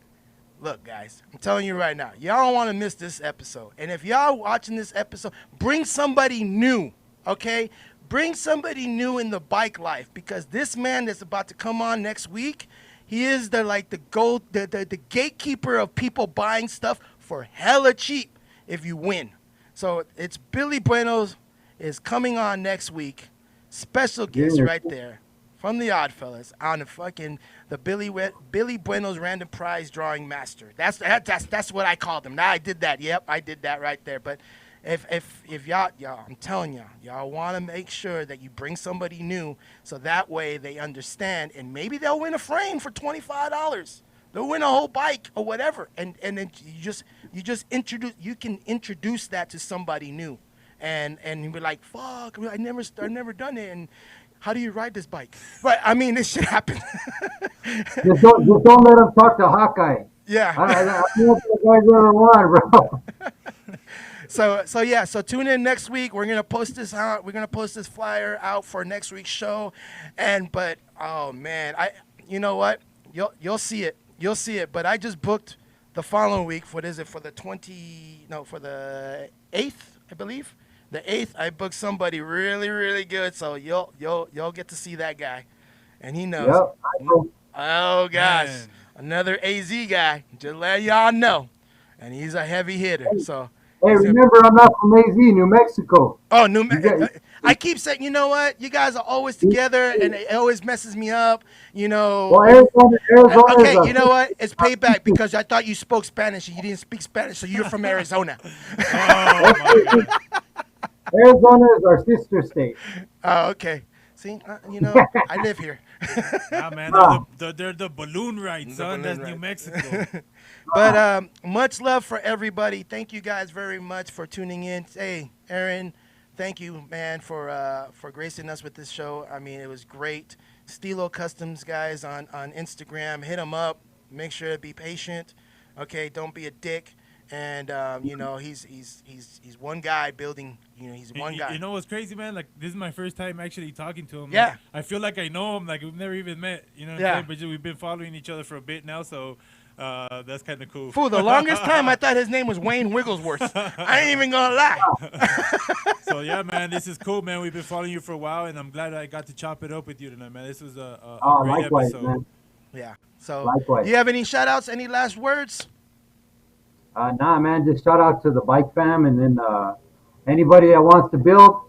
Look, guys, I'm telling you right now, y'all don't want to miss this episode. And if y'all watching this episode, bring somebody new, okay? Bring somebody new in the bike life because this man that's about to come on next week, he is the gatekeeper of people buying stuff for hella cheap if you win. So it's Billy Bueno's is coming on next week. Special guest right there. From the Oddfellas on the Billy Bueno's random prize drawing master. That's what I called him. Now I did that. Yep, I did that right there. But if y'all, I'm telling y'all want to make sure that you bring somebody new so that way they understand and maybe they'll win a frame for $25. They'll win a whole bike or whatever. And then you can introduce that to somebody new, and you'll be like, fuck, I never done it. And how do you ride this bike? But I mean, this shit happens. Just don't let him talk to Hawkeye. Yeah. I don't think the guys ever won, bro. So tune in next week. We're gonna post this out. We're gonna post this flyer out for next week's show. But oh man, you know what? You'll see it. You'll see it. But I just booked the following week. What is it for the for the 8th, I believe. The 8th, I booked somebody really, really good, so you'll get to see that guy, and he knows. Yep. Oh gosh, Man. another AZ guy. Just let y'all know, and he's a heavy hitter. So. Hey, remember, I'm not from AZ, New Mexico. Oh, I keep saying, you know what? You guys are always together, and it always messes me up. Well, Arizona. Okay, you know what? It's payback because I thought you spoke Spanish and you didn't speak Spanish, so you're from Arizona. Oh my God. Arizona is our sister state. Oh, okay. See, I live here. Nah, man, they're the balloon ride, son. That's New Mexico. But much love for everybody. Thank you guys very much for tuning in. Hey, Aaron, thank you, man, for gracing us with this show. I mean, it was great. Stilo Kustomz guys on Instagram, hit them up. Make sure to be patient. Okay, don't be a dick. And he's one guy building. He's one guy. You know what's crazy, man? Like, this is my first time actually talking to him. Yeah. Like, I feel like I know him. Like, we've never even met. You know what I'm saying? But we've been following each other for a bit now, so that's kind of cool. For the longest time, I thought his name was Wayne Wigglesworth. I ain't even gonna lie. So yeah, man, this is cool, man. We've been following you for a while, and I'm glad I got to chop it up with you tonight, man. This was a great likewise, episode. man. Yeah. So, Likewise. do you have any shout-outs? Any last words? Nah, man, just shout out to the bike fam, and then anybody that wants to build,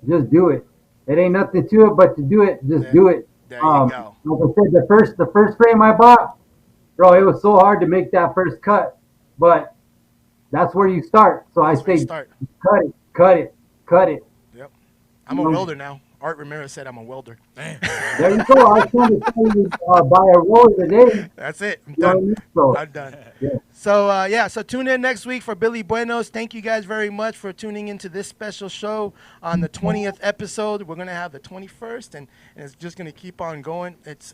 just do it. It ain't nothing to it, but to do it, just do it. There you go. Like I said, the first frame I bought, bro, it was so hard to make that first cut, but that's where you start. So I say, Start. cut it. Yep. I'm a welder now. Art Ramirez said I'm a welder. There you go. I was trying to tell you buy a roll today. That's it. I'm You know what I done. mean? So, I'm done. yeah. So, so tune in next week for Billy Buenos. Thank you guys very much for tuning into this special show on the 20th episode. We're going to have the 21st, and it's just going to keep on going. It's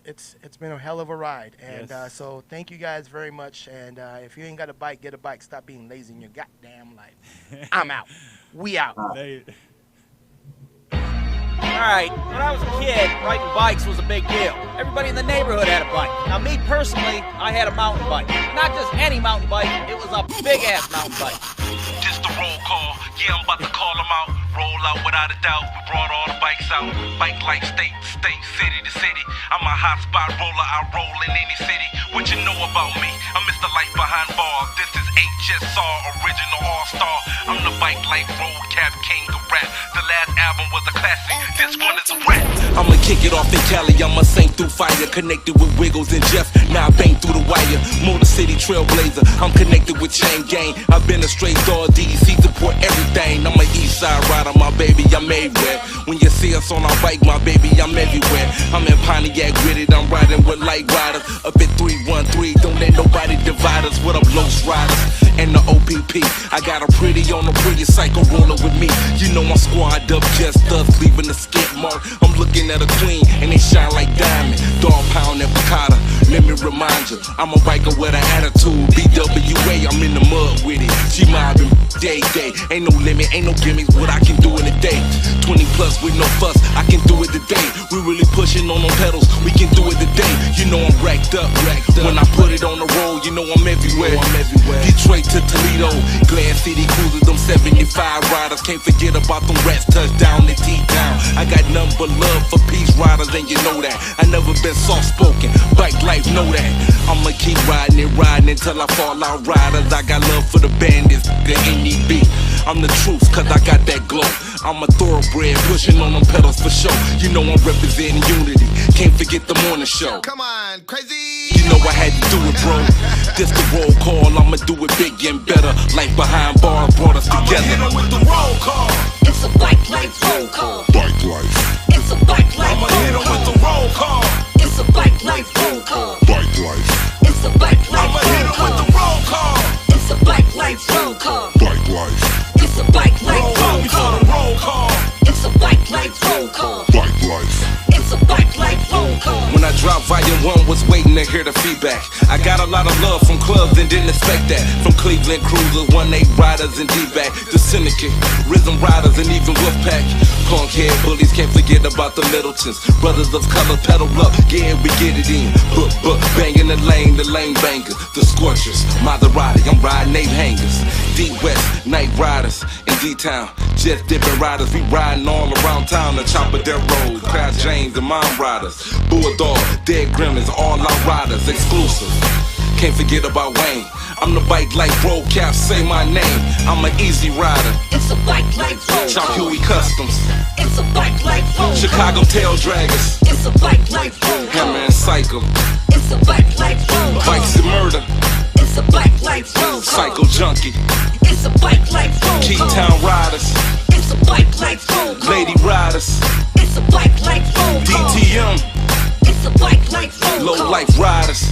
been a hell of a ride. And Yes. so thank you guys very much. And if you ain't got a bike, get a bike. Stop being lazy in your goddamn life. I'm out. We out. They- Alright, when I was a kid, riding bikes was a big deal. Everybody in the neighborhood had a bike. Now me personally, I had a mountain bike. Not just any mountain bike, it was a big-ass mountain bike. Just a roll call, yeah, I'm about to call them out. Roll out without a doubt, we brought all the bikes out. Bike life, state to state, city to city. I'm a hot spot roller, I roll in any city. What you know about me? I'm Mr. Life Behind Bars. This is HSR, original all-star. I'm the bike life road cap king of rap. The last album was a classic, this one is a rap. I'ma kick it off in Cali, I'ma sing through fire. Connected with Wiggles and Jeff, now I bang through the wire. Motor City Trailblazer, I'm connected with Chain Gang. I've been a straight dog, DDC support everything. I'm a east side rider, my baby, I'm everywhere. When you see us on our bike, my baby, I'm everywhere. I'm in Pontiac with it, I'm riding with light riders. Up at 313, don't let nobody divide us. What up, Los Riders? And the OPP, I got a pretty on a pretty psycho roller with me. You know my squad up just us, leaving the skid mark. I'm looking at a queen, and they shine like diamond. Dog pound and piccata, let me remind you, I'm a biker with an attitude. BWA, I'm in the mud with it. She mobbing day. Ain't no limit, ain't no gimmicks, what I can do in a day. 20 plus with no fuss, I can do it today. We really pushing on them pedals, we can do it today. You know I'm racked up. When I put it on the road, you know I'm everywhere. Detroit to Toledo, Glass City Cruisers, them 75 riders. Can't forget about them rats, touchdown to T-Town. I got nothing but love for peace riders, and you know that. I never been soft-spoken, bike life, know that. I'ma keep riding until I fall out riders. I got love for the bandits, the NEB. I'm the truth, cause I got that glow. I'm a thoroughbred, pushing on them pedals for show. You know I'm representing unity, can't forget the morning show. Come on, crazy. You know I had to do it, bro. This the roll call, I'ma do it big and better. Life behind bars brought us together. I'ma hit 'em with the roll call. It's a bike life roll call. Bike life. It's a bike life I'ma hit 'em roll with call. the roll call. It's a bike life roll call. Bike life. It's a bike life I'ma hit roll 'em with the call. roll call. It's a bike life roll call. Bike life. It's a bike life Roll roll out before call. the roll call. It's a bike life roll call. Bike life. It's a bike life roll call. When I dropped Volume 1, was waiting to hear the feedback. I got a lot of love from clubs and didn't expect that. From Cleveland Cruisers, 1-8 Riders and D-Back, the Syndicate, Rhythm Riders and even Wolfpack. Punk head bullies, can't forget about the Middletons. Brothers of color, pedal up, yeah, we get it in. Banging the lane bangers, the Scorchers, Maserati, I'm riding 8 hangers. D-West, Night Riders, in D-Town, just dipping riders, we riding all around town. The Chopper Dead Road, Crash James and Mom Riders, Bulldog, Dead Gremlins, all our riders, exclusive. Can't forget about Wayne. I'm the bike life road cap, say my name. I'm an easy rider. It's a bike life roll Chop call. Huey Kustomz, It's a bike life roll Chicago call. Tail Draggers, It's a bike life roll Hammer call. and Cycle, It's a bike life roll call. Bikes and Murder, It's a bike life roll call. Psycho Junkie, It's a bike life roll call. Keytown Riders, It's a bike life roll call. Lady Riders, It's a bike life roll call. DTM, It's a bike life roll Low call. Life Riders,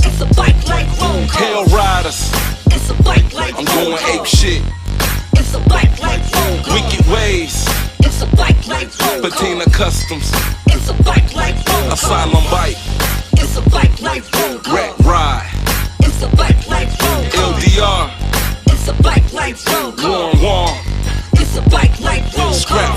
It's a bike life roll call. Hell Riders. It's a bike life I'm roll going call. ape shit, It's a bike life roll call. Wicked Ways, It's a bike life roll call. Patina Customs, It's a bike life roll call. Asylum Bike, It's a bike life roll call. Rat Ride, It's a bike life roll call. LDR, It's a bike life roll call. Warm, It's a bike life roll call. Scrap